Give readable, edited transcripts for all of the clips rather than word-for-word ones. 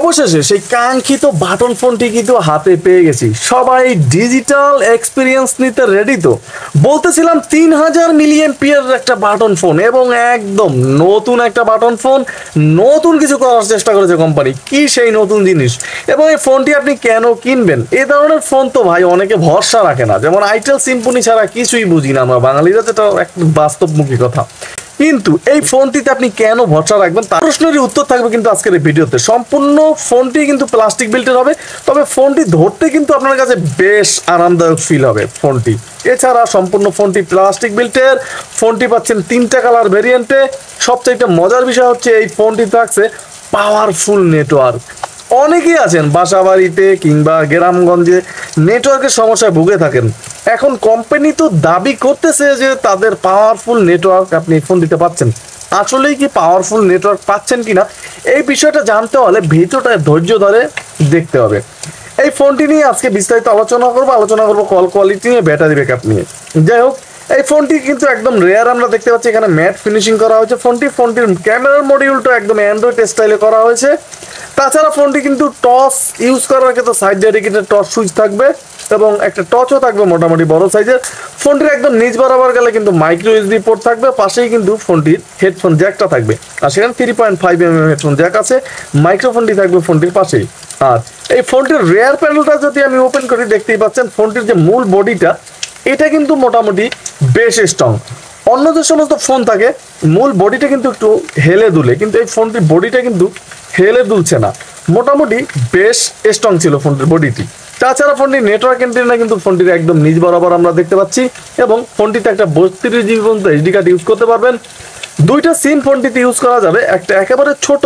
অবশেষে সেই কাঙ্ক্ষিত বাটন ফোনটি কিন্তু হাতে পেয়ে গেছি। সবাই ডিজিটাল এক্সপিরিয়েন্স নিতে রেডি তো। বলতেছিলাম 3000 মিলিয়ন পিয়ার একটা বাটন ফোন এবং একদম নতুন একটা বাটন ফোন, নতুন কিছু করার চেষ্টা করেছে কোম্পানি। কি সেই নতুন জিনিস এবং এই ফোনটি আপনি কেন কিনবেন? এই ধরনের ফোন তো ভাই অনেকে ভরসা রাখে না, যেমন আইটেল সিম্ফনি ছাড়া কিছুই বুঝি না আমরা বাঙালিরা, যেটা একটা বাস্তবমুখী কথা। কিন্তু এই ফোনটিতে আপনি কেন ভরসা রাখবেন তার প্রশ্নের উত্তর থাকবে কিন্তু আজকের এই ভিডিওতে। সম্পূর্ণ ফোনটি কিন্তু প্লাস্টিক বিল্টের হবে, তবে ফোনটি ধরতে কিন্তু আপনার কাছে বেশ আরামদায়ক ফিল হবে ফোনটি। এছাড়া সম্পূর্ণ ফোনটি প্লাস্টিক বিল্টের। ফোনটি পাচ্ছেন 3টা কালার ভেরিয়েন্টে। সবচাইতে মজার বিষয় হচ্ছে এই ফোনটি থাকছে পাওয়ারফুল নেটওয়ার্ক। অনেকেই আছেন বাসা বাড়িতে কিংবা গ্রামগঞ্জে নেটওয়ার্কের সমস্যায় ভুগে থাকেন। এখন কোম্পানি তো দাবি করতেছে যে তাদের পাওয়ারফুল নেটওয়ার্ক আপনি ফোন দিতে পাচ্ছেন। আসলেই কি পাওয়ারফুল নেটওয়ার্ক পাচ্ছেন কিনা এই বিষয়টা জানতে হলে ভিডিওটা ধৈর্য ধরে দেখতে হবে। এই ফোনটি নিয়ে আজকে বিস্তারিত আলোচনা করবো কল কোয়ালিটি নিয়ে, ব্যাটারি ব্যাকআপ নিয়ে। যাই হোক, এই ফোনটি কিন্তু একদম রেয়ার আমরা দেখতে পাচ্ছি। এখানে ম্যাট ফিনিশিং করা হয়েছে ফোনটির ক্যামেরার মডিউলটা একদম অ্যান্ড্রয়েড স্টাইলে করা হয়েছে। তাছাড়া ফোনটি কিন্তু টর্চ ইউজ করার ক্ষেত্রে সাইড ডেডিকেটেড টর্চ সুইচ থাকবে এবং একটা টর্চও থাকবে মোটামুটি বড় সাইজের। ফোনটির একদম নিচ বরাবর গেলে কিন্তু মাইক্রো ইউএসবি পোর্ট থাকবে, পাশেই কিন্তু ফোনটির হেডফোন জ্যাকটা থাকবে। আর সেখানে 3.5mm হেডফোন জ্যাক আছে, মাইক্রোফোনটি থাকবে ফোনটির পাশেই। আর এই ফোনটির রেয়ার প্যানেলটা যদি আমি ওপেন করি, দেখতেই পাচ্ছেন ফোনটির যে মূল বডিটা এটা কিন্তু মোটামুটি বেশ স্ট্রং। অন্য যে সমস্ত ফোন থাকে মূল বডিটা কিন্তু একটু হেলে দুলে, কিন্তু এই ফোনটির বডিটা কিন্তু হেলে দুলছে না, মোটামুটি বেশ স্ট্রং ছিল ফোনটির বডিটি। তাছাড়া ফোনটির নেটওয়ার্ক এন্টেনা কিন্তু ফোনটির একদম নিচ বরাবর আমরা দেখতে পাচ্ছি এবং ফোনটিতে একটা 32GB পর্যন্ত এইচডি কার্ড ইউজ করতে পারবেন। 2টা সিম ফোনটিতে ইউজ করা যাবে, একটা একেবারে ছোট,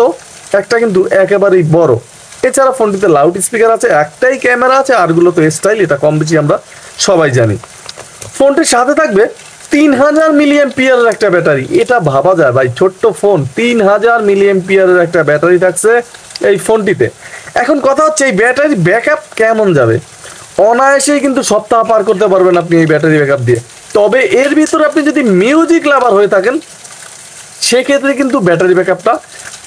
একটা কিন্তু একেবারেই বড়। এছাড়া ফোনটিতে লাউড স্পিকার আছে, একটাই ক্যামেরা আছে, আরগুলো তো স্টাইল, এটা কম বেশি আমরা সবাই জানি। ফোনটির সাথে থাকবে 3000 মিলিয়ন পিয়ারের একটা ব্যাটারি। এটা ভাবা যায় ভাই, ছোট্ট ফোন 3000 মিলিয়ন পিয়ারের একটা ব্যাটারি থাকছে এই ফোনটিতে। এখন কথা হচ্ছে এই ব্যাটারি ব্যাকআপ কেমন যাবে? অনায়াসেই কিন্তু সপ্তাহ পার করতে পারবেন আপনি এই ব্যাটারি ব্যাকআপ দিয়ে। তবে এর ভিতরে আপনি যদি মিউজিক লাভার হয়ে থাকেন সেক্ষেত্রে কিন্তু ব্যাটারি ব্যাকআপটা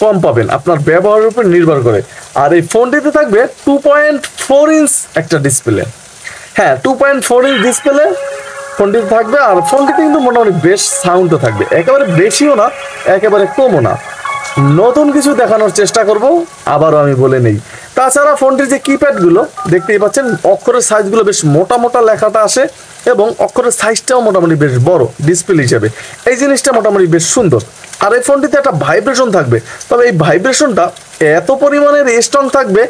কম পাবেন, আপনার ব্যবহারের উপর নির্ভর করে। আর এই ফোনটিতে থাকবে 2.4 ইঞ্চ একটা ডিসপ্লে। হ্যাঁ, 2.4 ইঞ্চ ডিসপ্লে ফোনটিতে থাকবে। আর ফোনটিতে কিন্তু মোটামুটি বেশ সাউন্ডও থাকবে, একেবারে বেশিও না একেবারে কমও না। নতুন কিছু দেখানোর চেষ্টা করব, আবারও আমি বলে নেই। তাছাড়া ফোনটির যে কিপ্যাডগুলো দেখতেই পাচ্ছেন, অক্ষরের সাইজগুলো বেশ মোটা মোটা লেখাটা আসে এবং অক্ষরের সাইজটাও মোটামুটি বেশ বড় ডিসপ্লে হিসেবে। এই জিনিসটা মোটামুটি বেশ সুন্দর। আর এই ফোনটিতে একটা ভাইব্রেশন থাকবে, তবে এই ভাইব্রেশনটা এত পরিমাণের স্ট্রং থাকবে,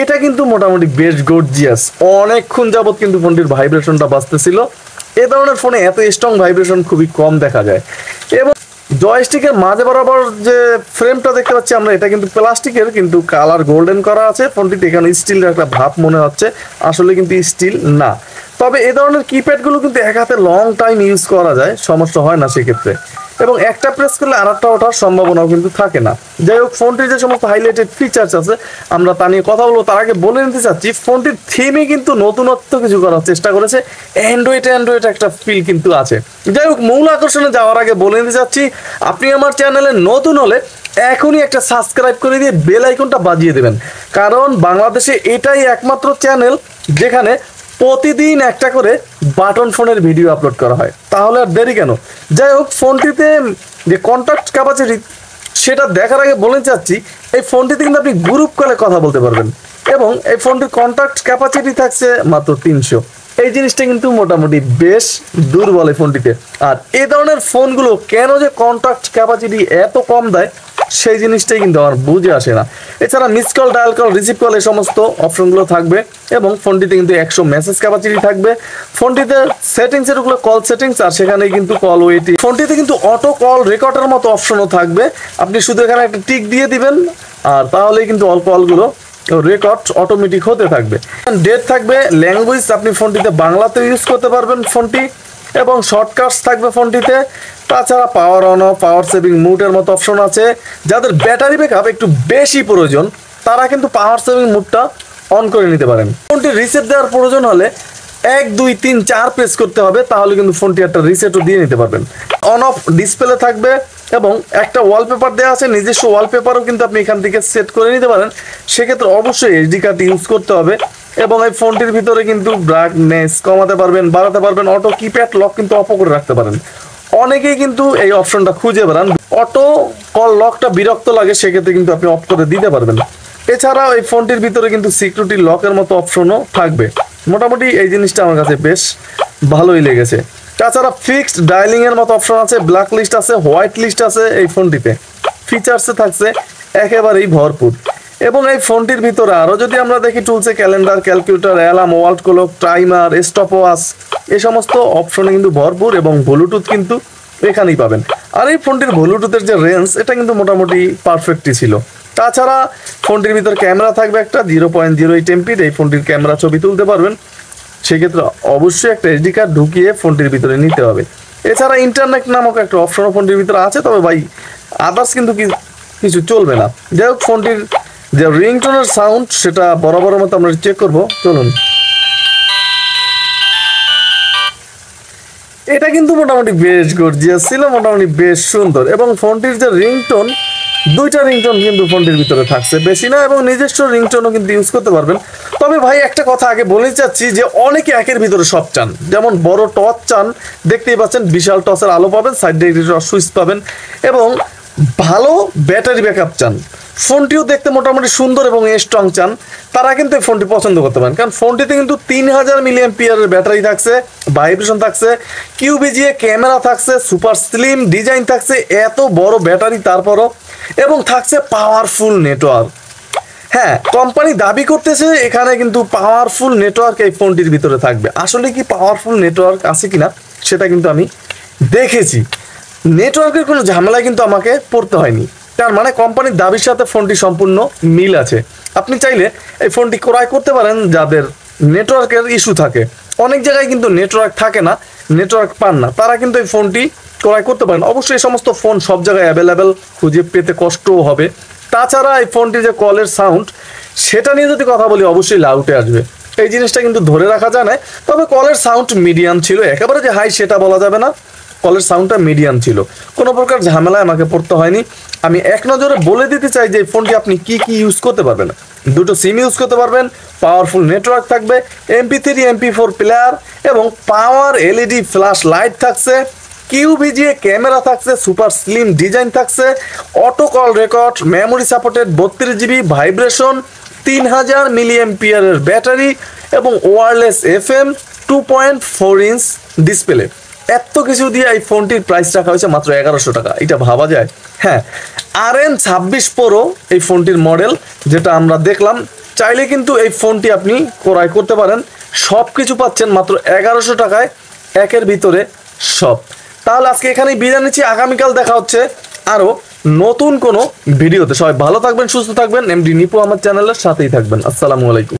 এটা কিন্তু মোটামুটি বেশ গর্জিয়াস। অনেকক্ষণ যাবত কিন্তু ফোনটির ভাইব্রেশনটা বাজতেছিল। এ ধরনের ফোনে এত স্ট্রং ভাইব্রেশন খুবই কম দেখা যায়। এবং জয়স্টিকের মাঝে বরাবর যে ফ্রেমটা দেখতে পাচ্ছি আমরা, এটা কিন্তু প্লাস্টিকের, কিন্তু কালার গোল্ডেন করা আছে। ফোনটিতে এখানে স্টিলের একটা ভাব মনে হচ্ছে, আসলে কিন্তু স্টিল না। তবে এ ধরনের কিপ্যাডগুলো কিন্তু এক হাতে লং টাইম ইউজ করা যায়, সমস্যা হয় না সেক্ষেত্রে। এবং একটা প্রেস করলে আরেকটা ওঠার সম্ভাবনাও কিন্তু থাকে না। যাই হোক, ফোনটির যে সমস্ত হাইলাইটেড ফিচার্স আছে আমরা তা নিয়ে কথা বলবো। তার আগে বলে নিতে চাচ্ছি ফোনটির থিমে কিন্তু নতুনত্ব কিছু করার চেষ্টা করেছে, অ্যান্ড্রয়েড একটা ফিল কিন্তু আছে। যাই হোক, মূল আকর্ষণে যাওয়ার আগে বলে নিতে চাচ্ছি, আপনি আমার চ্যানেলে নতুন হলে এখনই একটা সাবস্ক্রাইব করে দিয়ে বেল আইকনটা বাজিয়ে দেবেন, কারণ বাংলাদেশে এটাই একমাত্র চ্যানেল যেখানে প্রতিদিন একটা করে বাটন ফোনের ভিডিও আপলোড করা হয়। তাহলে আর দেরি কেন? যাই হোক, ফোনটিতে যে কন্ট্যাক্ট ক্যাপাসিটি সেটা দেখার আগে বলে চাচ্ছি, এই ফোনটিতে কিন্তু আপনি গ্রুপ কলে কথা বলতে পারবেন এবং এই ফোনটির কন্ট্যাক্ট ক্যাপাসিটি থাকছে মাত্র 300। এই জিনিসটা কিন্তু মোটামুটি বেশ দুর্বল এই ফোনটিতে। আর এই ধরনের ফোনগুলো কেন যে কন্ট্যাক্ট ক্যাপাসিটি এত কম দেয় সেই জিনিসটাই কিন্তু আমার বুঝে আসে না। এছাড়া miss call, dial call, receive call এই সমস্ত অপশনগুলো থাকবে এবং ফোনটিতে কিন্তু 100 মেসেজ ক্যাপাসিটি থাকবে। ফোনটিতে সেটিংসের উপরে কল সেটিংস, আর সেখানে কিন্তু কল ওয়েটিং। ফোনটিতে কিন্তু অটো কল রেকর্ডের মতো অপশনও থাকবে, আপনি শুধু এখানে একটা টিক দিয়ে দিবেন আর তাহলেই কিন্তু অল কলগুলো রেকর্ড অটোমেটিক হতে থাকবে। ডেট থাকবে, ল্যাঙ্গুয়েজ আপনি ফোনটিতে বাংলাতে ইউজ করতে পারবেন ফোনটি, এবং শর্টকাটস থাকবে ফোনটিতে। তাছাড়া power on of, power saving মুডের মতো অপশন আছে। যাদের ব্যাটারি ব্যাকআপ একটু বেশি প্রয়োজন তারা কিন্তু পাওয়ার সেভিং মুডটা অন করে নিতে পারেন। ফোনটি রিসেট দেওয়ার প্রয়োজন হলে 1 2 3 4 প্রেস করতে হবে, তাহলে কিন্তু ফোনটি একটা রিসেটও দিয়ে নিতে পারবেন। অন অফ ডিসপ্লে থাকবে এবং একটা ওয়ালপেপার দেওয়া আছে, নিজস্ব ওয়ালপেপারও কিন্তু আপনি এখান থেকে সেট করে নিতে পারেন। সেক্ষেত্রে অবশ্যই এইচডি কার্ড ইউজ করতে হবে। এবং এই ফোনটির ভিতরে কিন্তু ব্রাইটনেস কমাতে পারবেন, বাড়াতে পারবেন, অটো কিপ্যাড লক কিন্তু অফ করে রাখতে পারেন। অনেকেই কিন্তু এই অপশনটা খুঁজে বেড়ান, অটো কল লকটা বিরক্ত লাগে, সেক্ষেত্রে কিন্তু আপনি অফ করে দিতে পারবেন। এছাড়াও এই ফোনটির ভিতরে কিন্তু সিকিউরিটি লকের মতো অপশনও থাকবে। মোটামুটি এই জিনিসটা আমার কাছে বেশ ভালোই লেগেছে। তাছাড়া ফিক্সড ডায়ালিং এর মতো অপশন আছে, ব্ল্যাক লিস্ট আছে, হোয়াইট লিস্ট আছে এই ফোনটিতে। ফিচার্সে থাকছে একেবারেই ভরপুর। এবং এই ফোনটির ভিতরে আরও যদি আমরা দেখি টুলসে calendar, calculator, alarm, wall clock, timer, stop watch, এই সমস্ত অপশনে কিন্তু ভরপুর। এবং ব্লুটুথ কিন্তু এখানেই পাবেন। আর এই ফোনটির ব্লুটুথের যে রেঞ্জ, এটা কিন্তু মোটামুটি পারফেক্টই ছিল। তাছাড়া ফোনটির ভিতর ক্যামেরা থাকবে একটা 0.08 এমপির। এই ফোনটির ক্যামেরা ছবি তুলতে পারবেন, সেক্ষেত্রে অবশ্যই একটা এসডি কার্ড ঢুকিয়ে ফোনটির ভিতরে নিতে হবে। এছাড়া ইন্টারনেট নামক একটা অপশনও ফোনটির ভিতরে আছে, তবে ভাই আদার্স কিন্তু কিছু চলবে না। যাই হোক, ফোনটির যে রিংটোনের সাউন্ড সেটা বরাবরের মতো আমরা চেক করবো, চলুন। এটা কিন্তু মোটামুটি বেশ গর্জিয়াস ছিল, মোটামুটি বেশ সুন্দর। এবং ফোনটির যে রিংটোন, দুইটা রিংটোন কিন্তু ফোনটির ভিতরে থাকছে, বেশি না, এবং নিজস্ব রিংটোনও কিন্তু ইউজ করতে পারবেন। তবে ভাই একটা কথা আগে বলে যাচ্ছি যে অনেকে একের ভিতরে সব চান। যেমন বড় টর্চ চান, দেখতেই পাচ্ছেন বিশাল টর্চের আলো পাবেন, সাইড দিয়ে সুইচ পাবেন, এবং ভালো ব্যাটারি ব্যাকআপ চান, ফোনটিও দেখতে মোটামুটি সুন্দর এবং স্ট্রং চান, তারা কিন্তু এই ফোনটি পছন্দ করতে পারেন। কারণ ফোনটিতে কিন্তু 3000 মিলিঅ্যাম্পিয়ারের ব্যাটারি থাকছে, ভাইব্রেশন থাকছে, কিউবিজিএ ক্যামেরা থাকছে, সুপার স্লিম ডিজাইন থাকছে, এত বড় ব্যাটারি তারপরও, এবং থাকছে পাওয়ারফুল নেটওয়ার্ক। হ্যাঁ, কোম্পানি দাবি করতেছে এখানে কিন্তু পাওয়ারফুল নেটওয়ার্ক এই ফোনটির ভিতরে থাকবে। আসলে কি পাওয়ারফুল নেটওয়ার্ক আছে কিনা সেটা কিন্তু আমি দেখেছি, নেটওয়ার্কের কোনো ঝামেলা কিন্তু আমাকে পড়তে হয়নি। তার মানে কোম্পানির দাবির সাথে ফোনটি সম্পূর্ণ মিল আছে। আপনি চাইলে এই ফোনটি ক্রয় করতে পারেন যাদের নেটওয়ার্কের ইস্যু থাকে। অনেক জায়গায় কিন্তু নেটওয়ার্ক থাকে না, নেটওয়ার্ক পান না, তারা কিন্তু এই ফোনটি ক্রয় করতে পারেন। অবশ্যই এই সমস্ত ফোন সব জায়গায় অ্যাভেলেবেল, খুঁজে পেতে কষ্টও হবে। তাছাড়া এই ফোনটির যে কলের সাউন্ড, সেটা নিয়ে যদি কথা বলি অবশ্যই লাউটে আসবে, এই জিনিসটা কিন্তু ধরে রাখা যায় না। তবে কলের সাউন্ড মিডিয়াম ছিল, একেবারে যে হাই সেটা বলা যাবে না, কলের সাউন্ডটা মিডিয়াম ছিল, কোনো প্রকার ঝামেলায় আমাকে পড়তে হয়নি। আমি এক নজরে বলে দিতে চাই যে এই ফোনটি আপনি কি কি ইউজ করতে পারবেন। দুটো সিম ইউজ করতে পারবেন, পাওয়ারফুল নেটওয়ার্ক থাকবে, MP3 MP4 প্লেয়ার, এবং পাওয়ার এলইডি ফ্ল্যাশ লাইট থাকছে, কিউবিজিএ ক্যামেরা থাকছে, সুপার স্লিম ডিজাইন থাকছে, auto call record, memory supported 32GB, vibration, 3000 মিলিঅ্যাম্পিয়ারের ব্যাটারি, এবং ওয়্যারলেস FM, 2.4 ইঞ্চ ডিসপ্লে। এত কিছু দিয়ে এই ফোনটির প্রাইস রাখা হয়েছে মাত্র 1100 টাকা। এটা ভাবা যায়? হ্যাঁ, RN26 Pro এই ফোনটির মডেল, যেটা আমরা দেখলাম। চাইলে কিন্তু এই ফোনটি আপনি ক্রয় করতে পারেন, সব কিছু পাচ্ছেন মাত্র 1100 টাকায়, একের ভিতরে সব। তাহলে আজকে এখানেই বিদায় নিচ্ছি, আগামীকাল দেখা হচ্ছে আরও নতুন কোনো ভিডিওতে। সবাই ভালো থাকবেন, সুস্থ থাকবেন, এমডি নিপু আমার চ্যানেলের সাথেই থাকবেন। আসসালামু আলাইকুম।